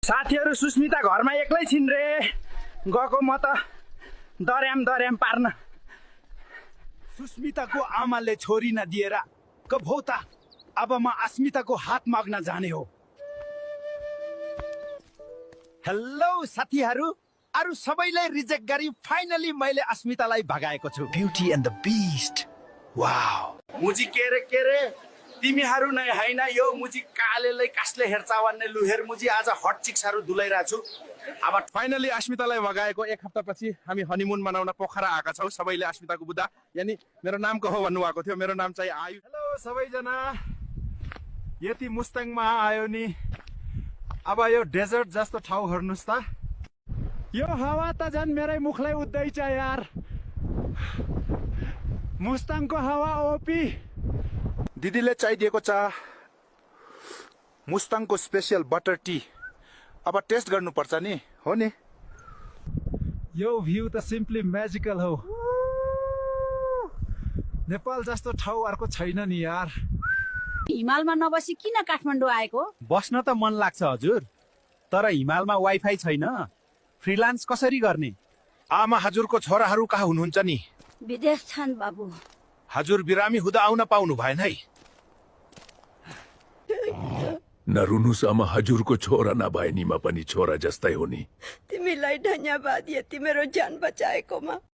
साथीहरु सुस्मिता घरमा एक्लै छिन् रे। गएको म त दर्याम पार्न। सुस्मिताको आमाले छोरी नदिएर कभौता अब म अस्मिताको हात माग्न जाने हो। हेलो साथीहरु, अरु सबैलाई रिजेक्ट गरी फाइनली मैले अस्मितालाई भगाएको छु। Beauty and the beast. Wow. मुजी के रे तिमीहरु नै हैन यो मुजी कालेलाई कसले हेर्छ भन्ने लुहेर मुजी आज हट चिक्सहरु दुलाइरा छु। अब फाइनली अस्मितालाई भगाएको एक हप्तापछि हामी हनीमुन मनाउन पोखरा आएका छौं। सबैले अस्मिताको बुद्धा यानी मेरो नाम को हो भन्नुभएको थियो। मेरो नाम चाहिँ आयु। हेलो सबैजना, यति मुस्ताङमा आयो नि, अब यो डेजर्ट जस्तो ठाउँ हेर्नुस् त। यो हावा त झन् मेरै मुखलाई उड्दैछ यार। मुस्ताङको हावा ओपी। दिदीले चाहिदिएको चा मुस्ताङको स्पेशल बटर टी। अब टेस्ट गर्नुपर्छ नि, हो नि। यो भ्यू त सिम्पली म्याजिकल हो। नेपाल जस्तो ठाउँ अर्को छैन नि यार। हिमालमा नबसी किन काठमाडौँ आएको? बस्न त मन लाग्छ हजुर, तर हिमालमा वाइफाई छैन। फ्रिलान्स कसरी गर्ने? आमा हजुरको छोराहरू कहाँ हुनुहुन्छ नि? विदेश छन् बाबु। हजुर बिरामी हुँदा आउन पाउनु भएन है। नरुनुस् आमा, हजुरको छोरा नभए नि म पनि छोरा जस्तै हो नि। तिमीलाई धन्यवाद यति मेरो ज्यान बचाएकोमा।